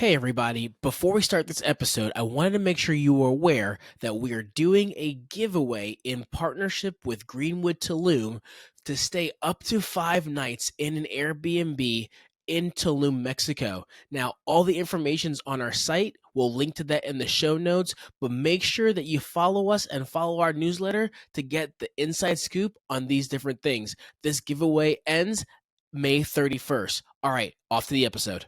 Hey everybody, before we start this episode, I wanted to make sure you were aware that we are doing a giveaway in partnership with Greenwood Tulum to stay up to 5 nights in an Airbnb in Tulum, Mexico. Now, all the information's on our site. We'll link to that in the show notes, but make sure that you follow us and follow our newsletter to get the inside scoop on these different things. This giveaway ends May 31st. All right, off to the episode.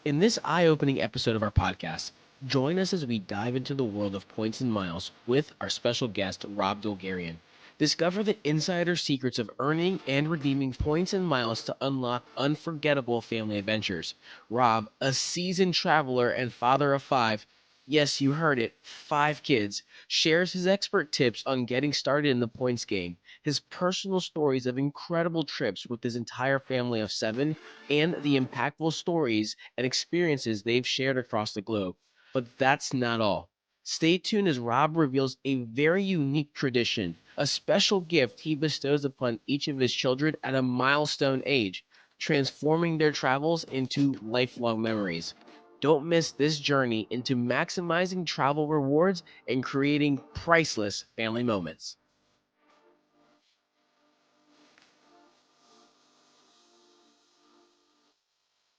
In this eye-opening episode of our podcast, join us as we dive into the world of points and miles with our special guest, Rob Dulgarian. Discover the insider secrets of earning and redeeming points and miles to unlock unforgettable family adventures. Rob, a seasoned traveler and father of five, yes, you heard it, 5 kids, shares his expert tips on getting started in the points game, his personal stories of incredible trips with his entire family of 7, and the impactful stories and experiences they've shared across the globe. But that's not all. Stay tuned as Rob reveals a very unique tradition, a special gift he bestows upon each of his children at a milestone age, transforming their travels into lifelong memories. Don't miss this journey into maximizing travel rewards and creating priceless family moments.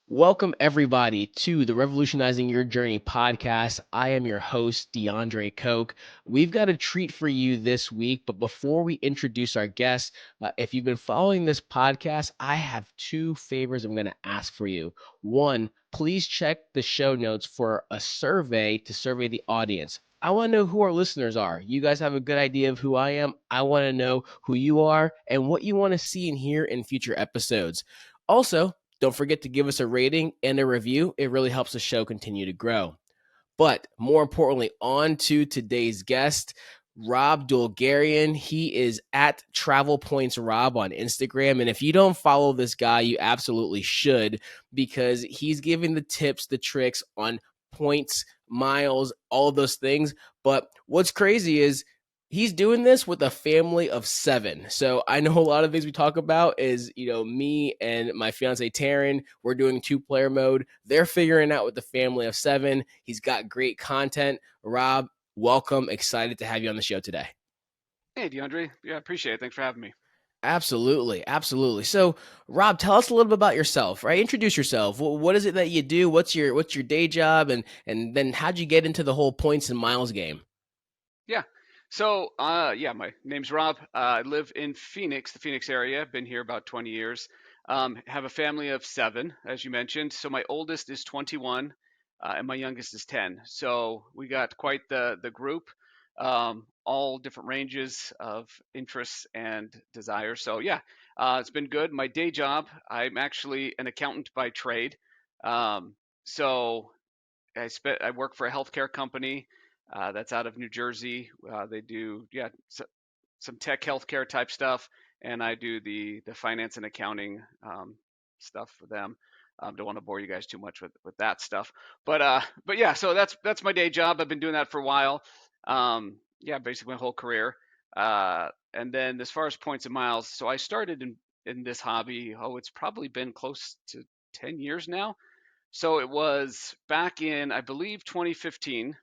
Welcome, everybody, to the Revolutionizing Your Journey podcast. I am your host, DeAndre Coke. We've got a treat for you this week, but before we introduce our guest, if you've been following this podcast, I have 2 favors I'm going to ask for you. One, please check the show notes for a survey to survey the audience. I want to know who our listeners are. You guys have a good idea of who I am. I want to know who you are and what you want to see and hear in future episodes. Also, don't forget to give us a rating and a review. It really helps the show continue to grow. But more importantly, on to today's guest, Rob Dulgarian. He is at Travel Points Rob on Instagram. And if you don't follow this guy, you absolutely should, because he's giving the tips, the tricks on points, miles, all of those things. But what's crazy is he's doing this with a family of 7. So I know a lot of things we talk about is, me and my fiance Taryn, we're doing 2-player mode. They're figuring out with the family of 7. He's got great content. Rob, welcome. Excited to have you on the show today. Hey, DeAndre. Yeah, I appreciate it. Thanks for having me. Absolutely, absolutely. So, Rob, tell us a little bit about yourself, right? Introduce yourself. What is it that you do? What's your day job, and then how'd you get into the whole points and miles game? Yeah. Yeah, my name's Rob. I live in Phoenix, the Phoenix area. Been here about 20 years. Have a family of 7, as you mentioned. So my oldest is 21, and my youngest is 10. So we got quite the group, all different ranges of interests and desires. So yeah, it's been good. My day job, I'm actually an accountant by trade. Um, so I work for a healthcare company that's out of New Jersey. They do some tech healthcare type stuff, and I do the finance and accounting stuff for them. Don't want to bore you guys too much with that stuff, but yeah, so that's my day job. I've been doing that for a while. Yeah, basically my whole career. And then as far as points and miles, so I started in this hobby. Oh, it's probably been close to 10 years now. So it was back in, I believe, 2015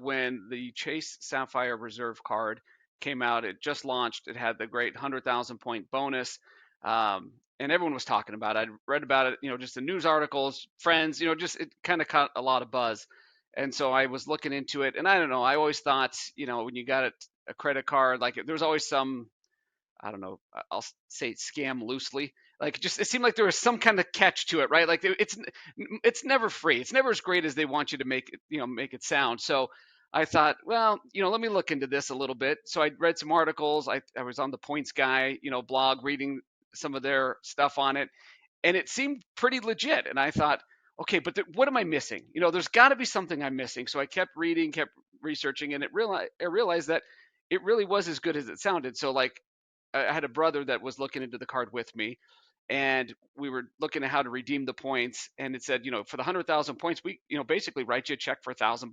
when the Chase Sapphire Reserve card came out. It just launched. It had the great 100,000 point bonus. And everyone was talking about it. I read about it, just the news articles, friends, just it kind of caught a lot of buzz. And so I was looking into it. And I don't know, I always thought, when you got a credit card, like there was always some, I don't know, I'll say scam loosely. Like just it seemed like there was some kind of catch to it, right? Like it's never free. It's never as great as they want you to make it, make it sound. So I thought, well, let me look into this a little bit. So I read some articles. I was on the Points Guy, blog, reading some of their stuff on it, and it seemed pretty legit. And I thought, okay, but what am I missing? There's got to be something I'm missing. So I kept reading, kept researching, and I realized that it really was as good as it sounded. So like I had a brother that was looking into the card with me, and we were looking at how to redeem the points. And it said, for the 100,000 points, we, basically write you a check for $1,000.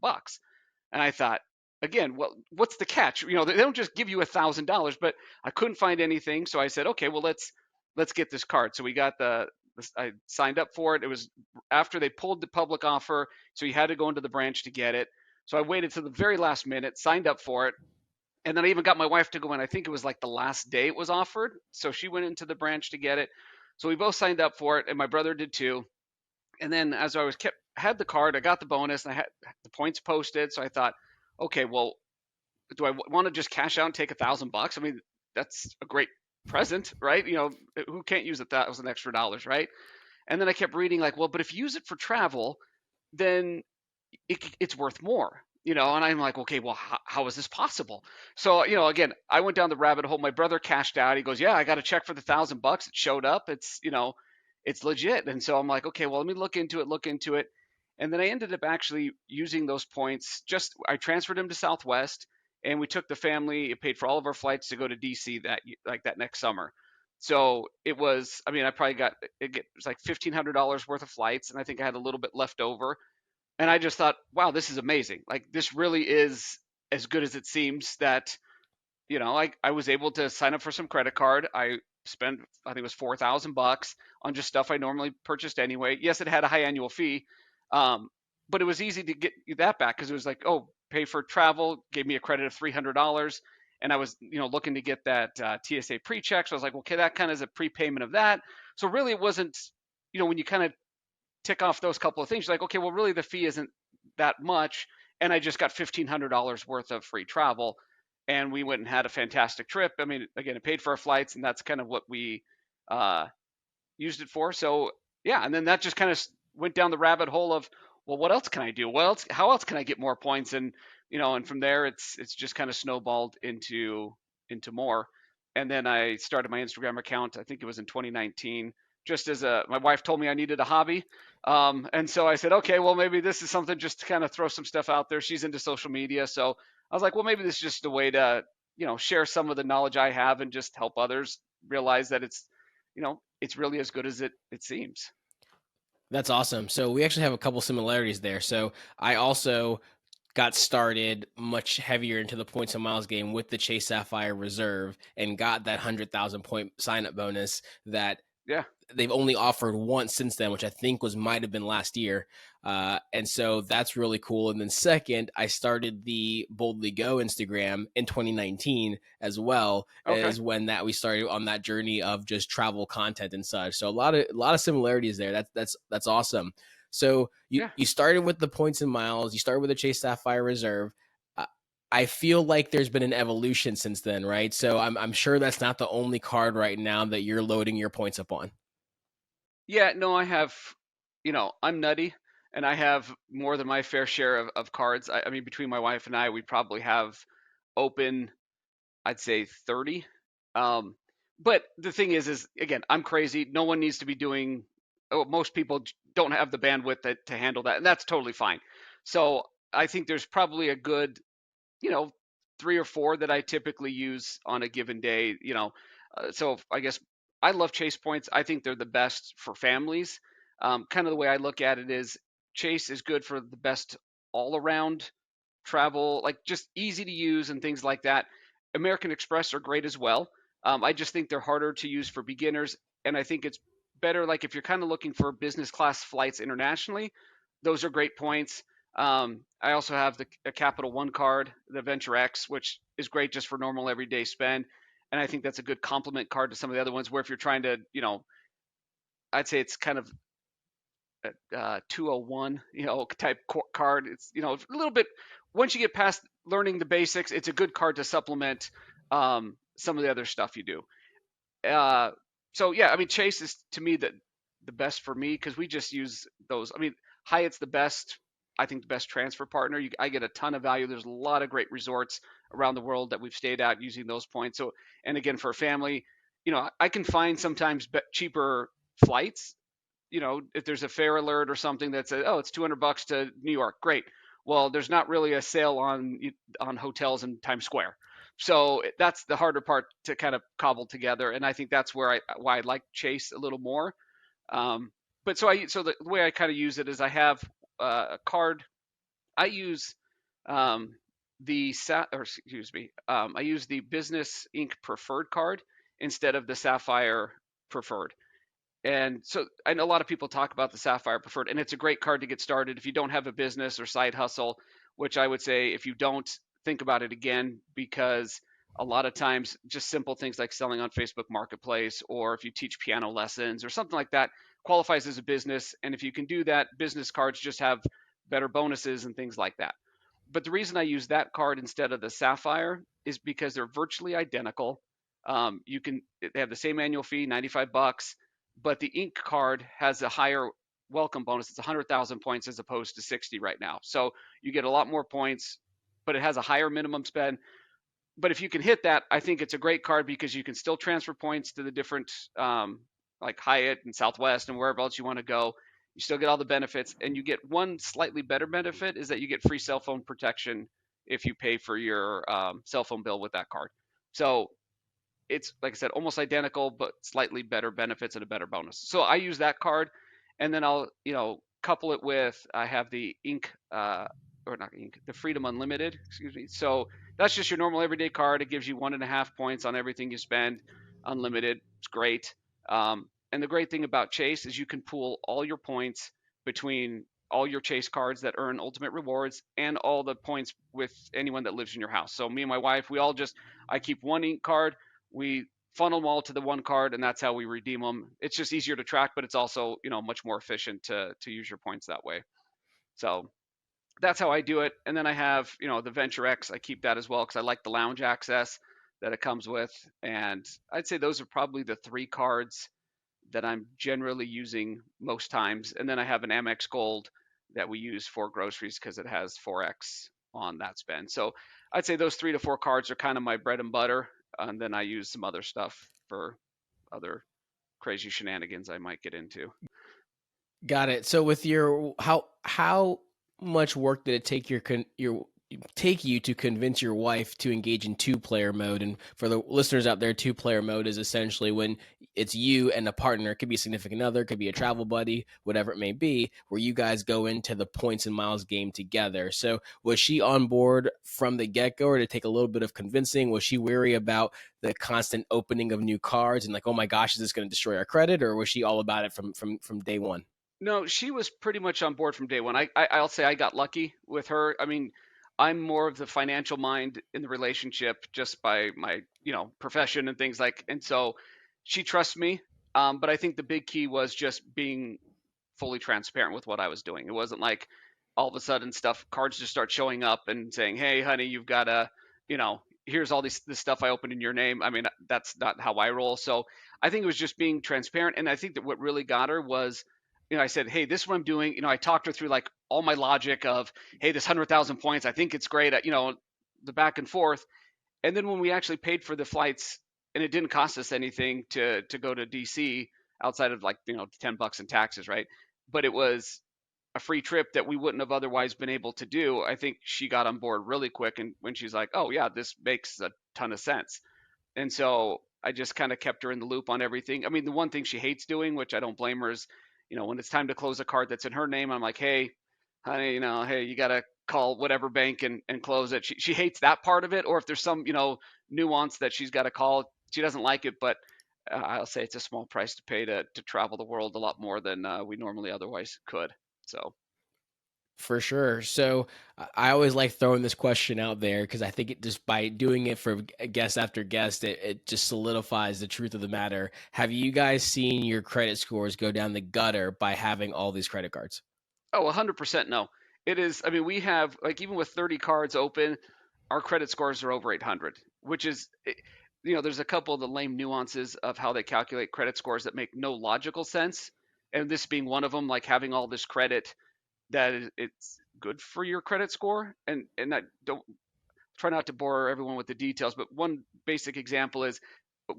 And I thought, again, well, what's the catch? They don't just give you $1,000, but I couldn't find anything. So I said, okay, well, let's get this card. So we got I signed up for it. It was after they pulled the public offer, so you had to go into the branch to get it. So I waited to the very last minute, signed up for it, and then I even got my wife to go in. I think it was like the last day it was offered, so she went into the branch to get it. So we both signed up for it, and my brother did too. And then as I was kept had the card, I got the bonus, and I had the points posted. So I thought, okay, well, do I want to just cash out and take $1,000? I mean, that's a great present, right? Who can't use $1,000 extra, right? And then I kept reading like, well, but if you use it for travel, then it's worth more. And I'm like, okay, well, how is this possible? So, again, I went down the rabbit hole. My brother cashed out. He goes, yeah, I got a check for the $1,000. It showed up. It's legit. And so I'm like, okay, well, let me look into it. And then I ended up actually using those points. I transferred them to Southwest, and we took the family. It paid for all of our flights to go to DC that next summer. So it was, I mean, I probably it was like $1,500 worth of flights, and I think I had a little bit left over. And I just thought, wow, this is amazing. Like, this really is as good as it seems. That I was able to sign up for some credit card. I spent, I think it was $4,000 on just stuff I normally purchased anyway. Yes, it had a high annual fee, um, but it was easy to get that back because it was like, oh, pay for travel, gave me a credit of $300. And I was, looking to get that TSA pre-check. So I was like, well, okay, that kind of is a prepayment of that. So really, it wasn't, when you kind of tick off those couple of things, you're like, okay, well, really the fee isn't that much. And I just got $1,500 worth of free travel. And we went and had a fantastic trip. I mean, again, it paid for our flights, and that's kind of what we uh, used it for. So yeah, and then that just kind of went down the rabbit hole of, well, what else can I do? How else can I get more points? And and from there, it's just kind of snowballed into more. And then I started my Instagram account. I think it was in 2019. Just as my wife told me I needed a hobby, and so I said, okay, well, maybe this is something just to kind of throw some stuff out there. She's into social media, so I was like, well, maybe this is just a way to share some of the knowledge I have and just help others realize that it's really as good as it seems. That's awesome. So we actually have a couple similarities there. So I also got started much heavier into the points and miles game with the Chase Sapphire Reserve and got that 100,000 point sign up bonus that Yeah. they've only offered once since then, which I think might have been last year. And so that's really cool. And then second, I started the Boldly Go Instagram in 2019 as well, Okay. as when that we started on that journey of just travel content and such. So a lot of similarities there. That's awesome. So you Yeah. you started with the points and miles. You started with the Chase Sapphire Reserve. Uh, I feel like there's been an evolution since then, right? So I'm sure that's not the only card right now that you're loading your points up on. Yeah. No, I have. I'm nutty, and I have more than my fair share of cards. I mean, between my wife and I, we probably have open, I'd say 30. Um, but the thing is again, I'm crazy. No one needs to be doing. Oh, most people don't have the bandwidth to handle that, and that's totally fine. So I think there's probably a good, you know, 3 or 4 that I typically use on a given day. So I guess I love Chase points. I think they're the best for families. Kind of the way I look at it is Chase is good for the best all around travel, like just easy to use and things like that. American Express are great as well. I just think they're harder to use for beginners, and I think it's better like if you're kind of looking for business class flights internationally, those are great points. I also have a Capital One card, the Venture X, which is great just for normal everyday spend, and I think that's a good complement card to some of the other ones. Where if you're trying to, I'd say it's kind of 201, type card. It's a little bit. Once you get past learning the basics, it's a good card to supplement some of the other stuff you do. Uh, so yeah, I mean Chase is to me the best for me because we just use those. I mean Hyatt's the best. I think the best transfer partner. I get a ton of value. There's a lot of great resorts around the world that we've stayed at using those points. So and again for a family, I can find sometimes cheaper flights. If there's a fare alert or something that says, oh, it's $200 to New York, great. Well, there's not really a sale on hotels in Times Square. So that's the harder part to kind of cobble together, and I think that's why I like Chase a little more. Um, but so the way I kind of use it is I have a card. I use um, or excuse me, I use the Business Inc. Preferred card instead of the Sapphire. Preferred. And so I know a lot of people talk about the Sapphire Preferred, and it's a great card to get started if you don't have a business or side hustle, which I would say if you don't, think about it again, because a lot of times just simple things like selling on Facebook Marketplace, or if you teach piano lessons or something like that, qualifies as a business. And if you can do that, business cards just have better bonuses and things like that. But the reason I use that card instead of the Sapphire is because they're virtually identical. You can They have the same annual fee, $95, but the ink card has a higher welcome bonus. It's 100,000 points as opposed to 60 right now. So you get a lot more points, but it has a higher minimum spend. But if you can hit that, I think it's a great card because you can still transfer points to the different, like Hyatt and Southwest and wherever else you want to go. You still get all the benefits, and you get one slightly better benefit is that you get free cell phone protection if you pay for your cell phone bill with that card. So it's, like I said, almost identical, but slightly better benefits and a better bonus. So I use that card, and then I'll couple it with, I have the Ink, or not Ink, the Freedom Unlimited, excuse me. So that's just your normal everyday card. It gives you 1.5 points on everything you spend, unlimited. It's great. And the great thing about Chase is you can pool all your points between all your Chase cards that earn ultimate rewards and all the points with anyone that lives in your house. So me and my wife, I keep one Ink card. We funnel them all to the one card, and that's how we redeem them. It's just easier to track, but it's also much more efficient to use your points that way. So that's how I do it. And then I have the Venture X. I keep that as well because I like the lounge access that it comes with. And I'd say those are probably the three cards that I'm generally using most times. And then I have an Amex Gold that we use for groceries because it has 4x on that spend. So I'd say those 3 to 4 cards are kind of my bread and butter. And then I use some other stuff for other crazy shenanigans I might get into. Got it. So with your how much work did it take you to convince your wife to engage in two-player mode? And for the listeners out there, two-player mode is essentially when it's you and a partner. It could be a significant other, it could be a travel buddy, whatever it may be, where you guys go into the points and miles game together. So was she on board from the get-go, or did it take a little bit of convincing? Was she weary about the constant opening of new cards and like, oh my gosh, is this going to destroy our credit? Or was she all about it from day one? No, she was pretty much on board from day one. I'll say I got lucky with her. I mean, I'm more of the financial mind in the relationship just by my profession and things like, and so she trusts me. But I think the big key was just being fully transparent with what I was doing. It wasn't like all of a sudden cards just start showing up and saying, "Hey, honey, you've got to, here's all this stuff I opened in your name." I mean, that's not how I roll. So I think it was just being transparent, and I think that what really got her was, I said, "Hey, this is what I'm doing." I talked her through like all my logic of, "Hey, this 100,000 points, I think it's great." The back and forth, and then when we actually paid for the flights, and it didn't cost us anything to go to DC outside of like $10 in taxes, right? But it was a free trip that we wouldn't have otherwise been able to do. I think she got on board really quick, and when she's like, "Oh yeah, this makes a ton of sense," and so I just kind of kept her in the loop on everything. I mean, the one thing she hates doing, which I don't blame her, is when it's time to close a card that's in her name, I'm like, "Hey, honey, hey, you gotta call whatever bank and close it." She hates that part of it, or if there's some nuance that she's got to call, she doesn't like it. But I'll say it's a small price to pay to travel the world a lot more than we normally otherwise could. So For sure. So I always like throwing this question out there because I think it just by doing it for guest after guest, it just solidifies the truth of the matter. Have you guys seen your credit scores go down the gutter by having all these credit cards? 100% no. It is. I mean, we have, like, even with 30 cards open, our credit scores are over 800, which is, there's a couple of the lame nuances of how they calculate credit scores that make no logical sense. And this being one of them, like having all this credit it's good for your credit score. And I don't try not to bore everyone with the details, but one basic example is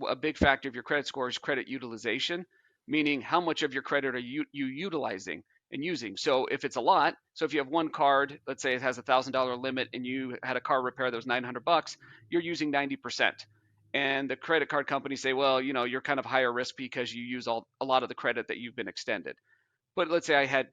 a big factor of your credit score is credit utilization, meaning how much of your credit are you utilizing and using. So if it's a lot, so if you have one card, let's say it has $1,000 limit and you had a car repair that was $900, you're using 90%. And the credit card companies say, well, you're kind of higher risk because you use a lot of the credit that you've been extended. But let's say I had,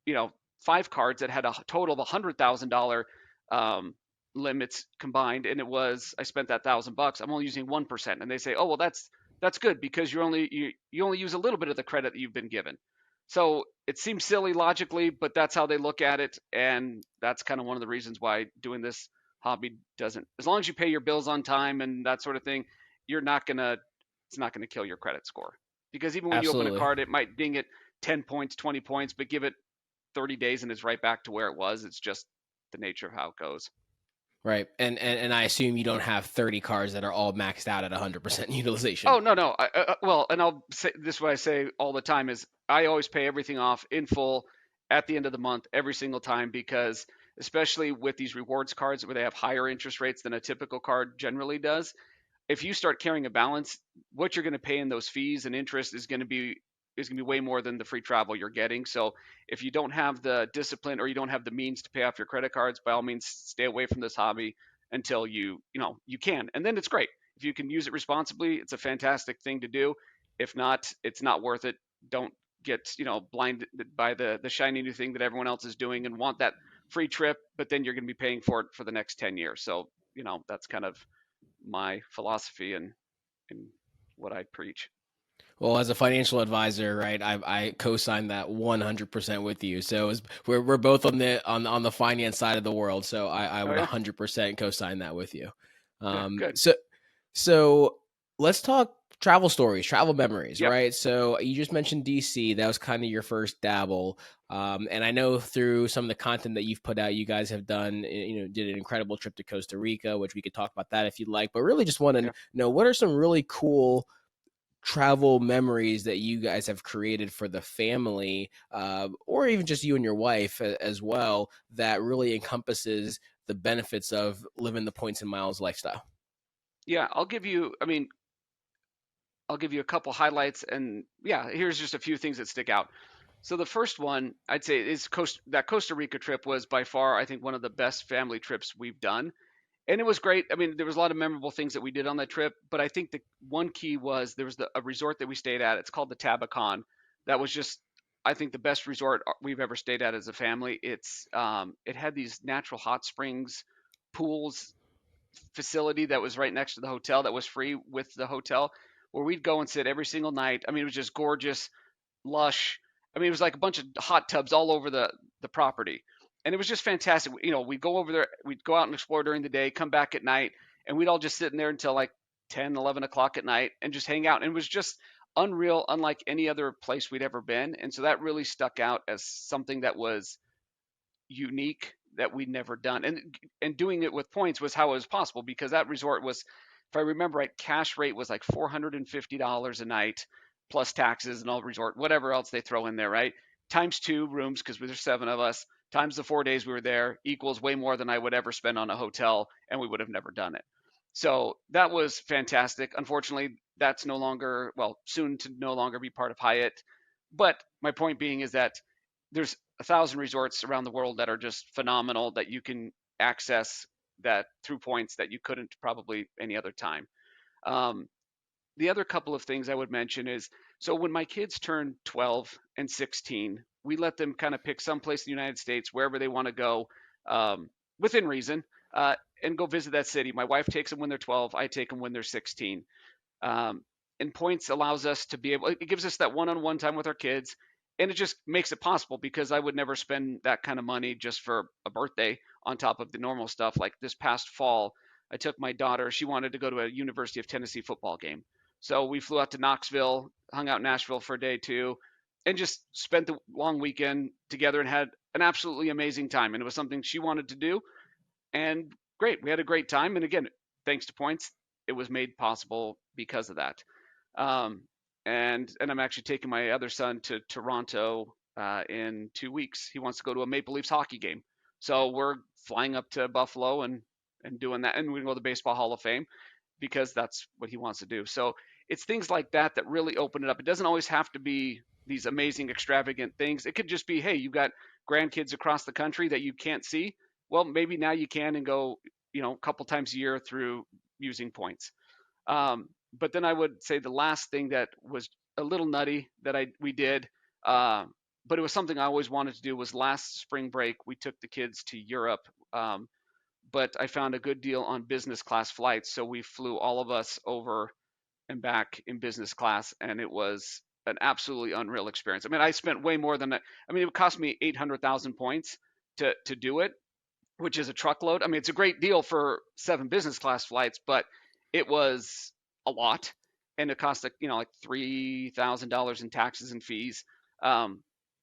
you know, 5 cards that had a total of $100,000 limits combined, and I spent that $1,000. I'm only using 1%, and they say, oh well, that's that's good because you only use a little bit of the credit that you've been given. So it seems silly logically, but that's how they look at it, and that's kind of one of the reasons why doing this hobby doesn't. As long as you pay your bills on time and that sort of thing, you're not gonna it's not gonna kill your credit score. Because even when you open a Absolutely. card, it might ding it 10 points, 20 points, but give it 30 days and it's right back to where it was. It's just the nature of how it goes. Right. And I assume you don't have 30 cars that are all maxed out at 100% utilization. Oh no, no. Well, and I'll say this: what I say all the time is I always pay everything off in full at the end of the month every single time because especially with these rewards cards where they have higher interest rates than a typical card generally does, if you start carrying a balance, what you're going to pay in those fees and interest is going to be way more than the free travel you're getting. So if you don't have the discipline or you don't have the means to pay off your credit cards, by all means stay away from this hobby until you can. And then it's great. If you can use it responsibly, it's a fantastic thing to do. If not, it's not worth it. Don't get, blinded by the shiny new thing that everyone else is doing and want that free trip, but then you're going to be paying for it for the next 10 years. So, that's kind of my philosophy and what I preach. Well, as a financial advisor, right, I co-sign that 100% with you. So we're both on the finance side of the world. So I Oh would yeah, 100% co-sign that with you. yeah, Um, good. so so let's talk travel stories, travel memories, Yep, right? So you just mentioned DC. That was kind of your first dabble. And I know through some of the content that you've put out, you guys have done, did an incredible trip to Costa Rica, which we could talk about that if you'd like. But really, just want to yeah, know what are some really cool travel memories that you guys have created for the family, or even just you and your wife as well, that really encompasses the benefits of living the points and miles lifestyle. yeah. I'll give you a couple highlights, and yeah, here's just a few things that stick out. So the first one I'd say is that Costa Rica trip was by far, I think, one of the best family trips we've done. And it was great. I mean, there was a lot of memorable things that we did on that trip, but I think the one key was there was a resort that we stayed at. It's called the Tabacon. That was just, I think, the best resort we've ever stayed at as a family. It had these natural hot springs, pools, facility that was right next to the hotel that was free with the hotel, where we'd go and sit every single night. I mean, it was just gorgeous, lush. I mean, it was like a bunch of hot tubs all over the property, and it was just fantastic. We'd go over there, we'd go out and explore during the day, come back at night, and we'd all just sit in there until like 10, 11 o'clock at night and just hang out. And it was just unreal, unlike any other place we'd ever been. And so that really stuck out as something that was unique that we'd never done. And doing it with points was how it was possible because that resort was, if I remember right, cash rate was like $450 a night plus taxes and all resort, whatever else they throw in there, right? Times two rooms because there's seven of us, times the 4 days we were there equals way more than I would ever spend on a hotel, and we would have never done it. So that was fantastic. Unfortunately, that's no longer, well, soon to no longer be part of Hyatt. But my point being is that there's 1,000 resorts around the world that are just phenomenal that you can access that through points that you couldn't probably any other time. Um, the other couple of things I would mention is so when my kids turn 12 and 16, we let them kind of pick some place in the United States, wherever they want to go, um, within reason, and go visit that city. My wife takes them when they're 12, I take them when they're 16. Um, and points allows us to be able, it gives us that one on one time with our kids. And it just makes it possible because I would never spend that kind of money just for a birthday on top of the normal stuff. Like this past fall, I took my daughter, she wanted to go to a University of Tennessee football game. So we flew out to Knoxville, hung out in Nashville for a day too, and just spent the long weekend together and had an absolutely amazing time. And it was something she wanted to do. And great, we had a great time. And again, thanks to points, it was made possible because of that. Um, and I'm actually taking my other son to Toronto in 2 weeks. He wants to go to a Maple Leafs hockey game, so we're flying up to Buffalo and doing that, and we're gonna go to the Baseball Hall of Fame because that's what he wants to do. So it's things like that that really open it up. It doesn't always have to be these amazing, extravagant things. It could just be, hey, you've got grandkids across the country that you can't see. Well, maybe now you can and go, a couple times a year through using points. But then I would say the last thing that was a little nutty that we did, uh, but it was something I always wanted to do was last spring break we took the kids to Europe. Um, but I found a good deal on business class flights, so we flew all of us over. and back in business class, and it was an absolutely unreal experience. I mean, I spent way more than that. I mean, it would cost me 800,000 points to do it, which is a truckload. I mean, it's a great deal for 7 business class flights, but it was a lot, and it cost like $3,000 in taxes and fees. Um,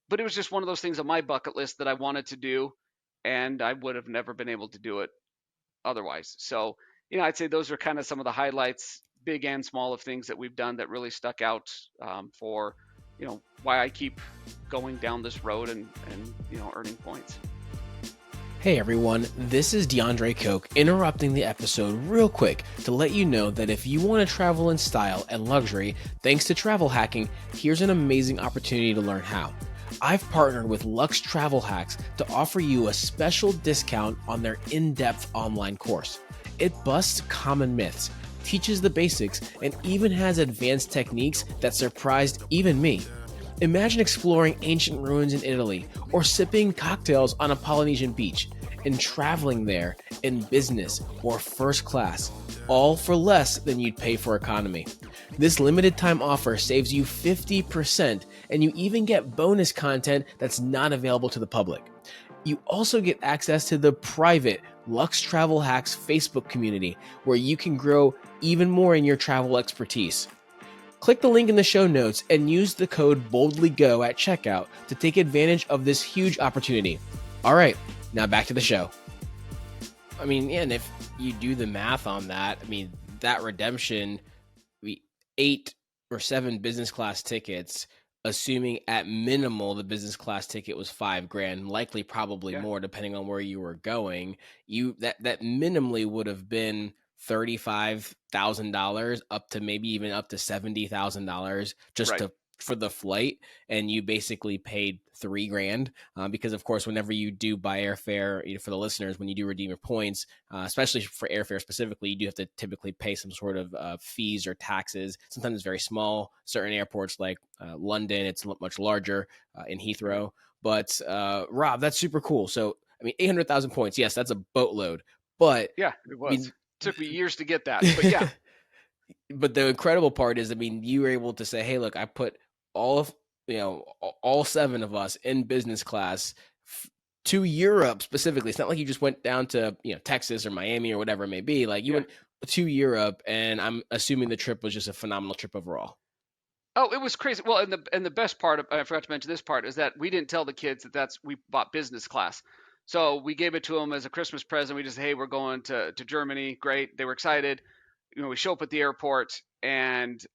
but it was just one of those things on my bucket list that I wanted to do, and I would have never been able to do it otherwise. So, I'd say those are kind of some of the highlights, big and small, of things that we've done that really stuck out, for why I keep going down this road and earning points. Hey everyone, this is DeAndre Coke interrupting the episode real quick to let you know that if you want to travel in style and luxury thanks to travel hacking, here's an amazing opportunity to learn how. I've partnered with Lux Travel Hacks to offer you a special discount on their in-depth online course. It busts common myths, teaches the basics, and even has advanced techniques that surprised even me. Imagine exploring ancient ruins in Italy or sipping cocktails on a Polynesian beach and traveling there in business or first class, all for less than you'd pay for economy. This limited time offer saves you 50%, and you even get bonus content that's not available to the public. You also get access to the private Lux Travel Hacks Facebook community where you can grow even more in your travel expertise. Click the link in the show notes and use the code BOLDLYGO at checkout to take advantage of this huge opportunity. All right, now back to the show. I mean, yeah, and if you do the math on that, I mean, that redemption, 8 or 7 business class tickets, assuming at minimal the business class ticket was $5,000, likely probably Yeah. more depending on where you were going. That minimally would have been $35,000 up to maybe even up to $70,000 just Right. for the flight, and you basically paid $3,000 because of course whenever you do buy airfare, for the listeners, when you do redeem your points, especially for airfare specifically, you do have to typically pay some sort of fees or taxes. Sometimes it's very small. Certain airports like London, it's much larger, in Right. Heathrow. But Rob, that's super cool. So I mean, 800,000 points, yes, that's a boatload. But Yeah, it I was. mean, Took me years to get that, but yeah. but the incredible part is, I mean, you were able to say, "Hey, look, I put all of all 7 of us in business class to Europe specifically. It's not like you just went down to Texas or Miami or whatever it may be. Like you Yeah. went to Europe, and I'm assuming the trip was just a phenomenal trip overall." Oh, it was crazy. Well, and the best part of, I forgot to mention this part, is that we didn't tell the kids that we bought business class. So we gave it to them as a Christmas present. We just, hey, we're going to Germany. Great. They were excited. We show up at the airport, and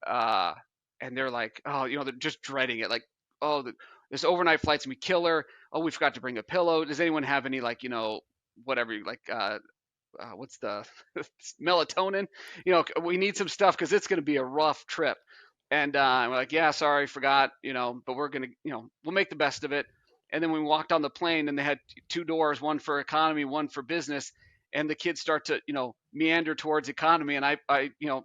they're like, oh, they're just dreading it. Like, oh, this overnight flight's gonna be killer. Oh, we forgot to bring a pillow. Does anyone have any, like, whatever, like, what's the melatonin? We need some stuff because it's going to be a rough trip. And we're like, yeah, sorry, forgot, but we're going to, we'll make the best of it. And then we walked on the plane, and they had 2 doors, one for economy, one for business. And the kids start to, meander towards economy, and I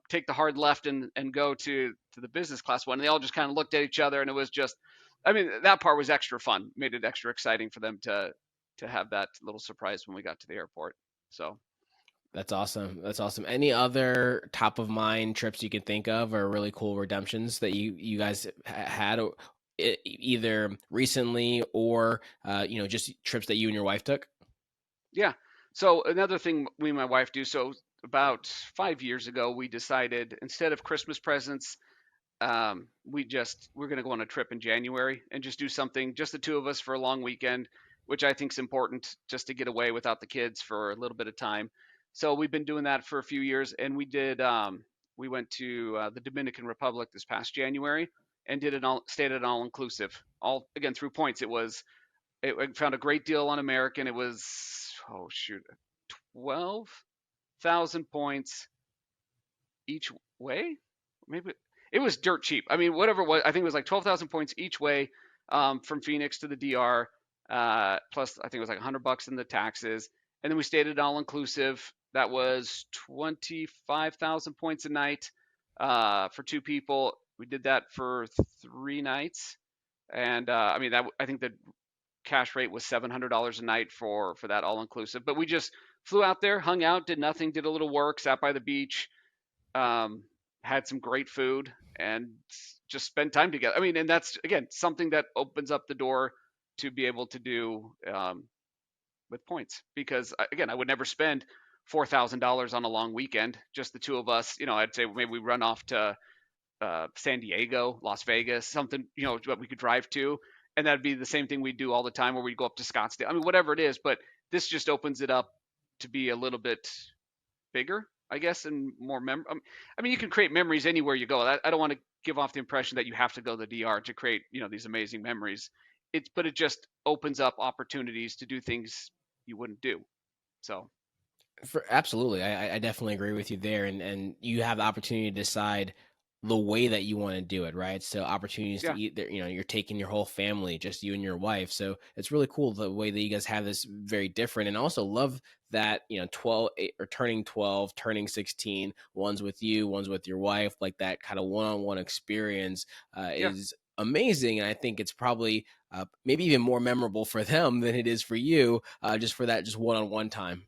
take the hard left and go to the business class one. And they all just kind of looked at each other, and it was just, I mean, that part was extra fun, made it extra exciting for them to have that little surprise when we got to the airport. So That's awesome. That's awesome. Any other top of mind trips you can think of, or really cool redemptions that you guys had, either recently or just trips that you and your wife took? yeah. So another thing we and my wife do. So about 5 years ago, we decided, instead of Christmas presents, we're going to go on a trip in January and just do something, just the two of us, for a long weekend, which I think is important, just to get away without the kids for a little bit of time. So we've been doing that for a few years, and we went to the Dominican Republic this past January and stayed at an all inclusive, all again through points. I found a great deal on American. It was, oh shoot, 12,000 points each way. Maybe it was dirt cheap. I mean, whatever it was, I think it was like 12,000 points each way, from Phoenix to the DR. Plus, I think it was like $100 in the taxes. And then we stayed at all inclusive. That was 25,000 points a night, for 2 people. We did that for 3 nights. And I mean, I think the cash rate was $700 a night for that all inclusive. But we just flew out there, hung out, did nothing, did a little work, sat by the beach. had some great food, and just spent time together. I mean, and that's again something that opens up the door to be able to do with points, because again, I would never spend $4,000 on a long weekend, just the two of us. I'd say maybe we run off to San Diego, Las Vegas, something, what we could drive to. And that'd be the same thing we do all the time, where we go up to Scottsdale. I mean, whatever it is, but this just opens it up to be a little bit bigger, I guess, and more I mean, you can create memories anywhere you go. I don't want to give off the impression that you have to go to the DR to create, these amazing memories. But it just opens up opportunities to do things you wouldn't do. So Absolutely, I definitely agree with you there, and you have the opportunity to decide the way that you want to do it, right? So opportunities to yeah, eat there, you're taking your whole family, just you and your wife. So it's really cool the way that you guys have this very different, and also love that 12 or turning 12, turning 16, one's with you, one's with your wife, like that kind of one-on-one experience yeah. is amazing, and I think it's probably maybe even more memorable for them than it is for you, just for that just one-on-one time.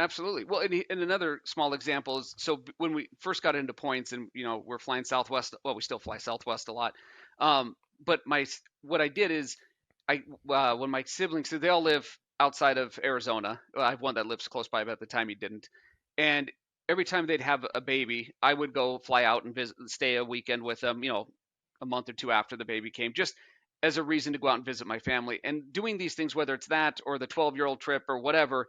Absolutely. Well, and another small example is, so when we first got into points, and we're flying Southwest. Well, we still fly Southwest a lot. But what I did is, when my siblings, so they all live outside of Arizona. I have one that lives close by, but at the time he didn't. And every time they'd have a baby, I would go fly out and visit, stay a weekend with them. A month or two after the baby came, just as a reason to go out and visit my family. And doing these things, whether it's that or the 12-year-old trip or whatever,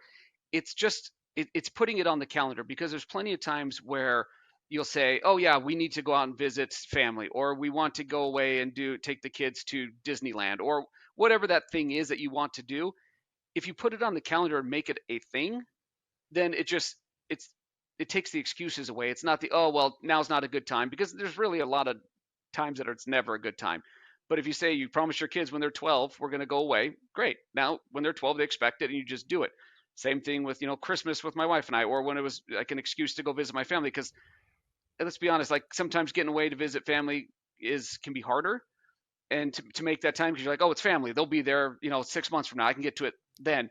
it's just it's putting it on the calendar, because there's plenty of times where you'll say, "Oh yeah, we need to go out and visit family," or "We want to go away and take the kids to Disneyland," or whatever that thing is that you want to do. If you put it on the calendar and make it a thing, then it's it takes the excuses away. It's not the, "Oh well, now's not a good time," because there's really a lot of times that it's never a good time. But if you say you promise your kids when they're 12, we're going to go away, great. Now, when they're 12, they expect it, and you just do it. Same thing with, Christmas with my wife and I, or when it was like an excuse to go visit my family. Because let's be honest, like sometimes getting away to visit family can be harder, and to make that time, because you're like, oh, it's family, they'll be there, 6 months from now, I can get to it then.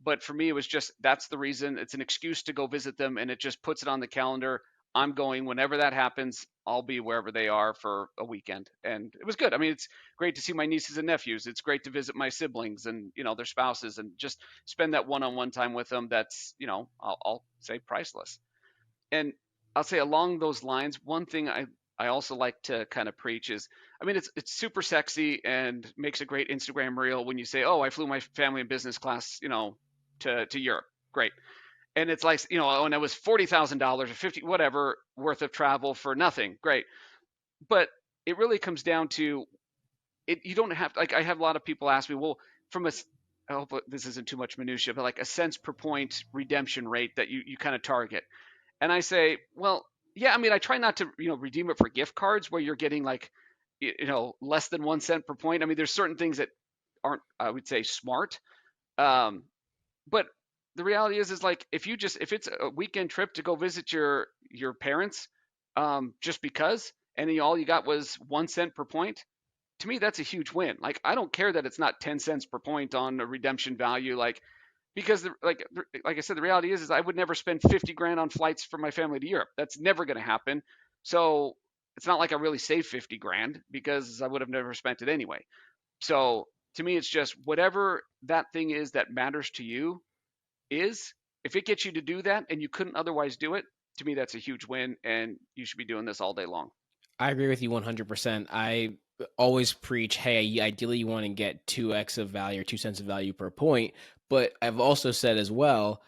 But for me, it was just, that's the reason. It's an excuse to go visit them, and it just puts it on the calendar. I'm going whenever that happens. I'll be wherever they are for a weekend, and it was good. I mean, it's great to see my nieces and nephews. It's great to visit my siblings and their spouses, and just spend that one-on-one time with them. That's, I'll say, priceless. And I'll say, along those lines, one thing I also like to kind of preach is, I mean, it's super sexy and makes a great Instagram reel when you say, "Oh, I flew my family in business class, to Europe." Great. And it's like, and it was $40,000 or 50, whatever, worth of travel for nothing. Great. But it really comes down to it. You don't have, like, I have a lot of people ask me, well, from a, I hope this isn't too much minutia, but like a cents per point redemption rate that you kind of target. And I say, well, yeah, I mean, I try not to, redeem it for gift cards where you're getting like, less than 1 cent per point. I mean, there's certain things that aren't, I would say, smart. Um, but the reality is like, if it's a weekend trip to go visit your parents, just because, and then all you got was 1 cent per point, to me, that's a huge win. Like, I don't care that it's not 10 cents per point on a redemption value. Like, because like I said, the reality is I would never spend 50 grand on flights for my family to Europe. That's never going to happen. So it's not like I really saved 50 grand, because I would have never spent it anyway. So to me, it's just whatever that thing is that matters to you is, if it gets you to do that and you couldn't otherwise do it, to me, that's a huge win, and you should be doing this all day long. I agree with you 100%. I always preach, hey, ideally you want to get 2x of value or 2 cents of value per point. But I've also said as well,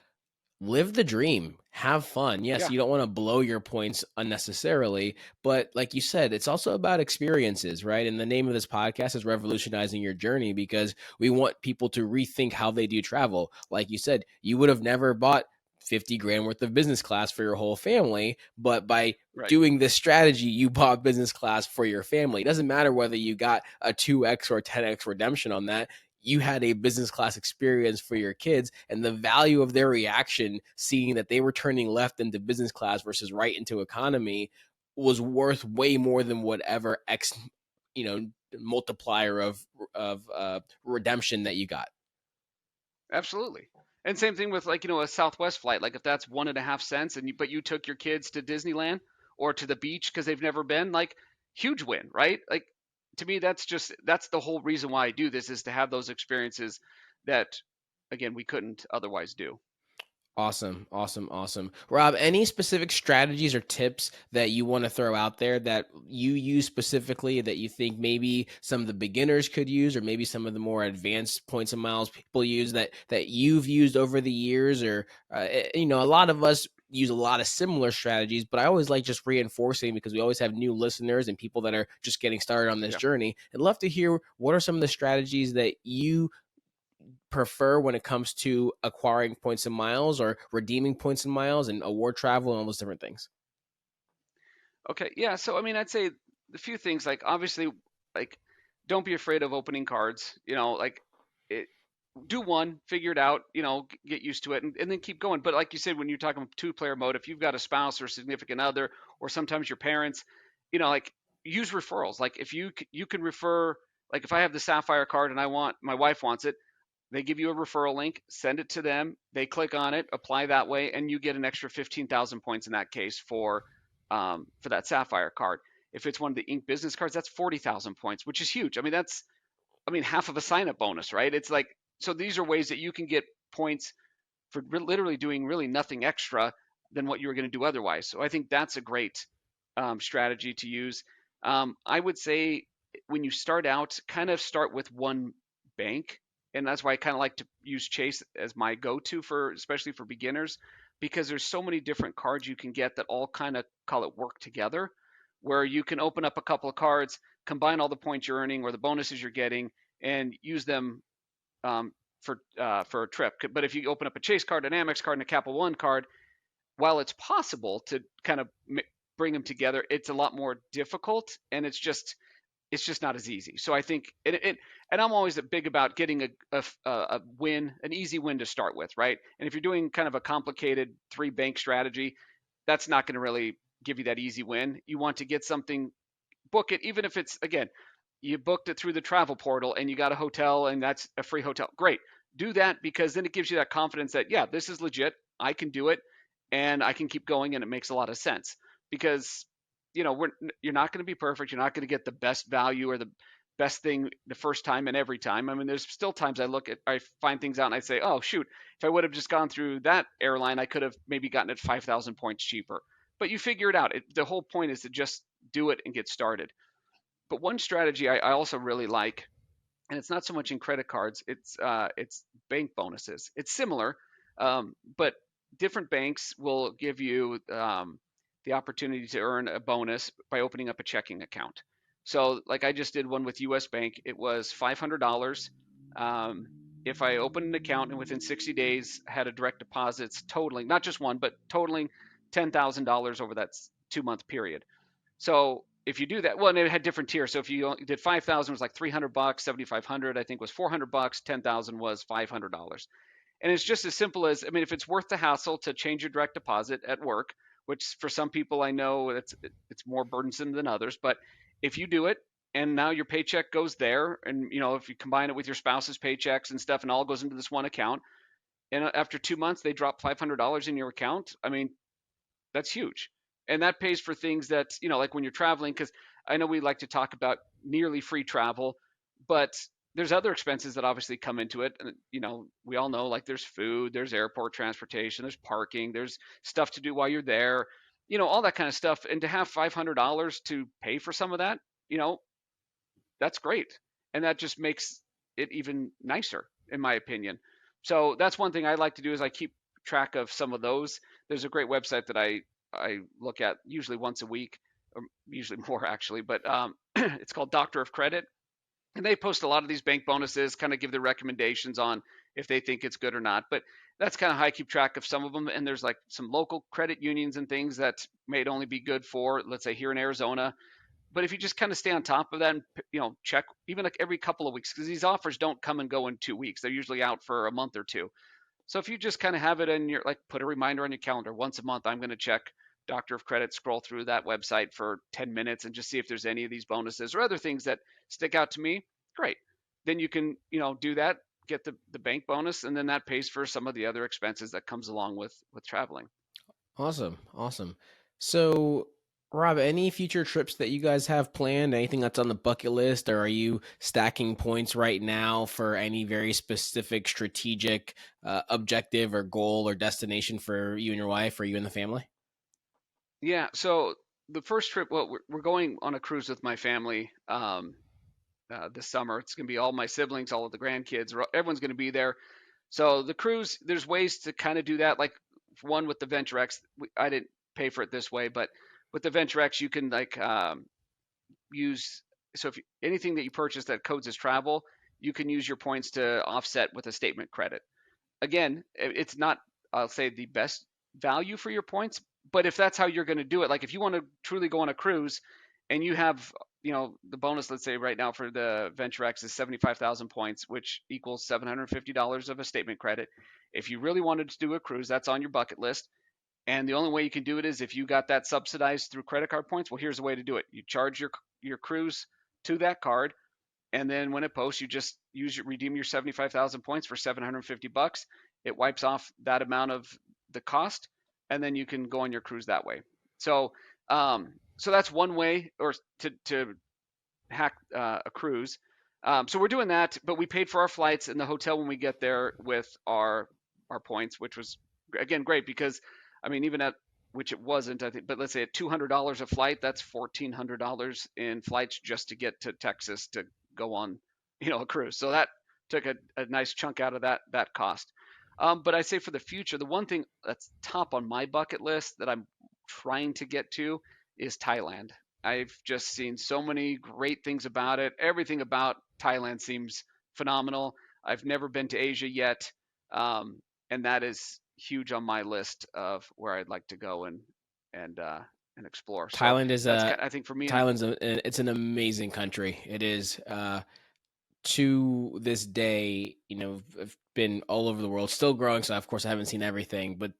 live the dream, have fun. Yes, Yeah, you don't want to blow your points unnecessarily, but like you said, it's also about experiences, right? And the name of this podcast is Revolutionizing Your Journey, because we want people to rethink how they do travel. Like you said, you would have never bought 50 grand worth of business class for your whole family, but by right. doing this strategy, you bought business class for your family. It doesn't matter whether you got a 2x or 10x redemption on that. You had a business class experience for your kids, and the value of their reaction seeing that they were turning left into business class versus right into economy was worth way more than whatever x you know multiplier of redemption that you got. Absolutely. And same thing with, like, a Southwest flight. Like, if that's 1.5 cents, but you took your kids to Disneyland, or to the beach because they've never been, like, huge win, right? Like, to me, that's the whole reason why I do this, is to have those experiences that, again, we couldn't otherwise do. Awesome, awesome, awesome. Rob, any specific strategies or tips that you want to throw out there that you use specifically that you think maybe some of the beginners could use, or maybe some of the more advanced points and miles people use that you've used over the years? Or a lot of us use a lot of similar strategies, but I always like just reinforcing, because we always have new listeners and people that are just getting started on this Yeah. journey. I'd love to hear, what are some of the strategies that you prefer when it comes to acquiring points and miles, or redeeming points and miles, and award travel, and all those different things? Okay. Yeah. So, I mean, I'd say a few things, like, obviously, like, don't be afraid of opening cards. Like, it, do one, figure it out, get used to it, and then keep going. But like you said, when you're talking two-player mode, if you've got a spouse or a significant other, or sometimes your parents, like, use referrals. Like, if you can refer, like, if I have the Sapphire card and my wife wants it, they give you a referral link, send it to them, they click on it, apply that way, and you get an extra 15,000 points in that case for that Sapphire card. If it's one of the Ink business cards, that's 40,000 points, which is huge. I mean, half of a sign up bonus, right? It's like, so these are ways that you can get points for literally doing really nothing extra than what you were going to do otherwise. So I think that's a great strategy to use. I would say, when you start out, kind of start with one bank. And that's why I kind of like to use Chase as my go-to, for especially for beginners, because there's so many different cards you can get that all kind of, call it, work together, where you can open up a couple of cards, combine all the points you're earning or the bonuses you're getting, and use them for a trip. But if you open up a Chase card, an Amex card, and a Capital One card, while it's possible to kind of bring them together, it's a lot more difficult, and it's just not as easy. So I think and I'm always big about getting a win, an easy win to start with, right? And if you're doing kind of a complicated three bank strategy, that's not going to really give you that easy win. You want to get something, book it, even if it's, again, you booked it through the travel portal and you got a hotel and that's a free hotel. Great. Do that, because then it gives you that confidence that, yeah, this is legit. I can do it and I can keep going, and it makes a lot of sense, because you're not going to be perfect. You're not going to get the best value or the best thing the first time and every time. I mean, there's still times I find things out and I say, oh, shoot, if I would have just gone through that airline, I could have maybe gotten it 5,000 points cheaper. But you figure it out. The whole point is to just do it and get started. But one strategy I also really like, and it's not so much in credit cards, it's bank bonuses. It's similar, but different banks will give you the opportunity to earn a bonus by opening up a checking account. So, like, I just did one with U.S. Bank. It was $500. Um, if I opened an account and within 60 days had a direct deposits totaling, not just one, but totaling $10,000 over that 2-month period. So if you do that, well, and it had different tiers. So if you did 5,000, it was like $300, 7,500, I think, was $400, 10,000 was $500. And it's just as simple as, I mean, if it's worth the hassle to change your direct deposit at work, which for some people I know it's more burdensome than others, but if you do it and now your paycheck goes there, and if you combine it with your spouse's paychecks and stuff, and all goes into this one account, and after 2 months they drop $500 in your account, I mean, that's huge. And that pays for things that, like when you're traveling, because I know we like to talk about nearly free travel, but there's other expenses that obviously come into it. And, we all know, like, there's food, there's airport transportation, there's parking, there's stuff to do while you're there, all that kind of stuff. And to have $500 to pay for some of that, you know, that's great. And that just makes it even nicer, in my opinion. So that's one thing I like to do, is I keep track of some of those. There's a great website that I look at usually once a week, or usually more actually, but it's called Doctor of Credit, and they post a lot of these bank bonuses, kind of give their recommendations on if they think it's good or not. But that's kind of how I keep track of some of them. And there's like some local credit unions and things that may only be good for, let's say, here in Arizona. But if you just kind of stay on top of that and check even like every couple of weeks, because these offers don't come and go in 2 weeks, they're usually out for a month or two. So if you just kind of have it in your, like, put a reminder on your calendar, once a month I'm going to check Doctor of Credit, scroll through that website for 10 minutes and just see if there's any of these bonuses or other things that stick out to me. Great. Then you can, do that, get the bank bonus, and then that pays for some of the other expenses that comes along with traveling. Awesome, awesome. So Rob, any future trips that you guys have planned? Anything that's on the bucket list, or are you stacking points right now for any very specific strategic objective or goal or destination for you and your wife, or you and the family? Yeah. So the first trip, well, we're going on a cruise with my family this summer. It's going to be all my siblings, all of the grandkids, everyone's going to be there. So the cruise, there's ways to kind of do that. Like one with the Venture X, I didn't pay for it this way, but with the Venture X, you can like use. So if anything that you purchase that codes as travel, you can use your points to offset with a statement credit. Again, it's not, I'll say, the best value for your points, but if that's how you're going to do it, like if you want to truly go on a cruise and you have, the bonus, let's say right now for the Venture X is 75,000 points, which equals $750 of a statement credit. If you really wanted to do a cruise, that's on your bucket list. And the only way you can do it is if you got that subsidized through credit card points. Well, here's the way to do it. You charge your cruise to that card, and then when it posts, you just redeem your 75,000 points for 750 bucks. It wipes off that amount of the cost, and then you can go on your cruise that way. So, so that's one way, or to hack a cruise. So we're doing that, but we paid for our flights and the hotel when we get there with our points, which was again great because I mean even at which it wasn't, I think, but let's say at $200 a flight, that's $1,400 in flights just to get to Texas to go on, a cruise. So that took a nice chunk out of that cost. But I say for the future, the one thing that's top on my bucket list that I'm trying to get to is Thailand. I've just seen so many great things about it. Everything about Thailand seems phenomenal. I've never been to Asia yet, and that is huge on my list of where I'd like to go and explore. So Thailand is that's a kind of, I think for me, and it's an amazing country. It is. To this day, I've been all over the world, still growing. So of course I haven't seen everything, but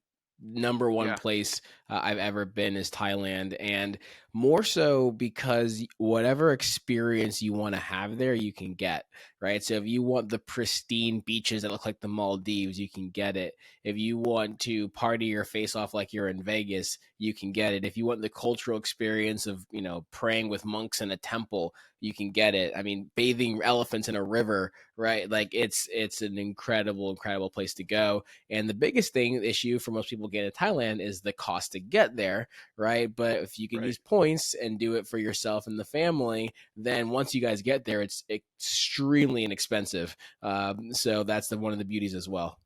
number one yeah, place I've ever been is Thailand, and more so because whatever experience you want to have there, you can get, right? So if you want the pristine beaches that look like the Maldives, you can get it. If you want to party your face off like you're in Vegas, you can get it. If you want the cultural experience of, praying with monks in a temple, you can get it. I mean, bathing elephants in a river, right? Like it's an incredible place to go. And the biggest issue for most people getting to Thailand is the cost to get there, right? But if you can right. use points and do it for yourself and the family, then once you guys get there, it's extremely inexpensive. So that's one of the beauties as well.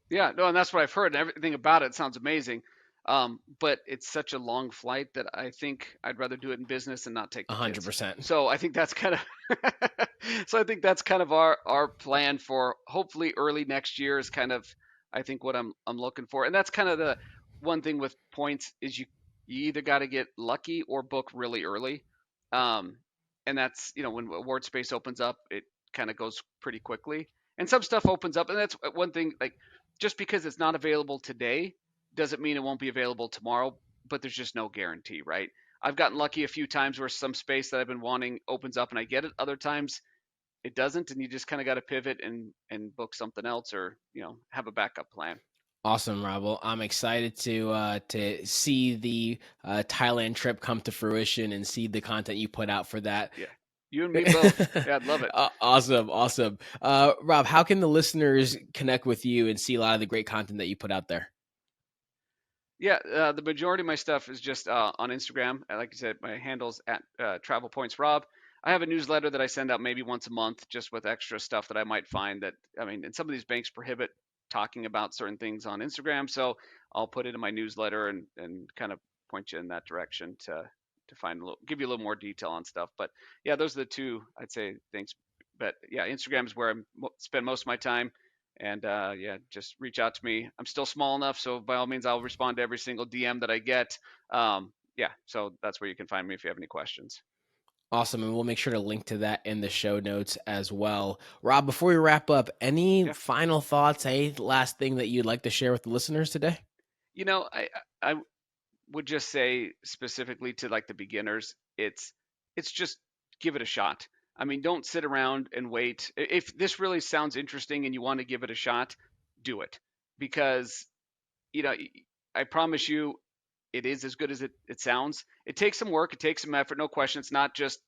Yeah, no, and that's what I've heard. And everything about it sounds amazing. But it's such a long flight that I think I'd rather do it in business and not take A the hundred kids. percent. So I think that's kind of so I think that's kind of our plan for hopefully early next year is kind of I think what I'm looking for. And that's kind of the one thing with points is you either got to get lucky or book really early. Um, and that's, when award space opens up, it kind of goes pretty quickly. And some stuff opens up, and that's one thing like just because it's not available today doesn't mean it won't be available tomorrow, but there's just no guarantee, right? I've gotten lucky a few times where some space that I've been wanting opens up and I get it. Other times it doesn't, and you just kind of got to pivot and book something else or have a backup plan. Awesome, Rob. Well, I'm excited to see the Thailand trip come to fruition and see the content you put out for that. Yeah, you and me both. Yeah, I'd love it. Awesome. Rob, how can the listeners connect with you and see a lot of the great content that you put out there? Yeah, the majority of my stuff is just on Instagram. Like I said, my handle's at Travel Points Rob. I have a newsletter that I send out maybe once a month, just with extra stuff that I might find that I mean, and some of these banks prohibit talking about certain things on Instagram, so I'll put it in my newsletter and kind of point you in that direction to find give you a little more detail on stuff. But yeah, those are the two I'd say things. But yeah, Instagram is where I spend most of my time. And yeah, just reach out to me. I'm still small enough, so by all means, I'll respond to every single DM that I get. Yeah, so that's where you can find me if you have any questions. Awesome. And we'll make sure to link to that in the show notes as well. Rob, before we wrap up, any Yeah, final thoughts, any last thing that you'd like to share with the listeners today? I would just say specifically to like the beginners, it's just give it a shot. I mean, don't sit around and wait. If this really sounds interesting and you want to give it a shot, do it because you know I promise you it is as good as it sounds. It takes some work, it takes some effort, no question. It's not just,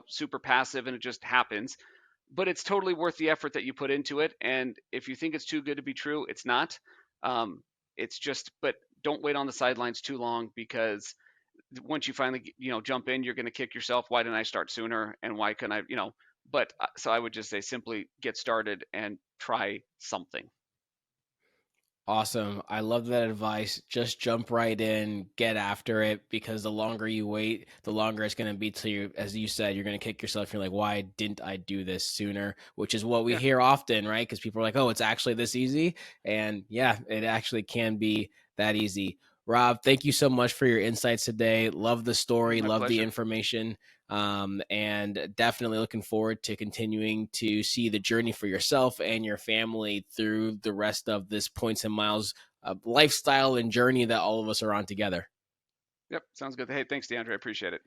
super passive and it just happens, but it's totally worth the effort that you put into it. And if you think it's too good to be true, it's not. Um, it's just, but don't wait on the sidelines too long, because once you finally, jump in, you're going to kick yourself. Why didn't I start sooner? And why couldn't I, but so I would just say simply get started and try something. Awesome. I love that advice. Just jump right in, get after it, because the longer you wait, the longer it's going to be till you, as you said, you're going to kick yourself. You're like, why didn't I do this sooner? Which is what we Yeah. hear often, right? Because people are like, oh, it's actually this easy. And yeah, it actually can be that easy. Rob, thank you so much for your insights today. Love the story, My love the pleasure. information. And definitely looking forward to continuing to see the journey for yourself and your family through the rest of this Points and Miles lifestyle and journey that all of us are on together. Yep. Sounds good. Hey, thanks, DeAndre. I appreciate it.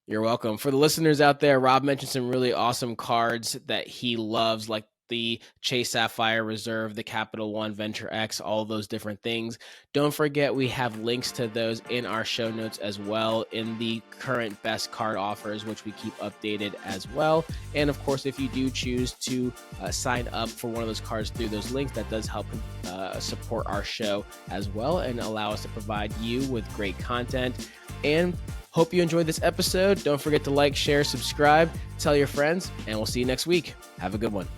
You're welcome. For the listeners out there, Rob mentioned some really awesome cards that he loves, like the Chase Sapphire Reserve, the Capital One Venture X, all those different things. Don't forget, we have links to those in our show notes as well, in the current best card offers, which we keep updated as well. And of course, if you do choose to sign up for one of those cards through those links, that does help support our show as well and allow us to provide you with great content. And hope you enjoyed this episode. Don't forget to like, share, subscribe, tell your friends, and we'll see you next week. Have a good one.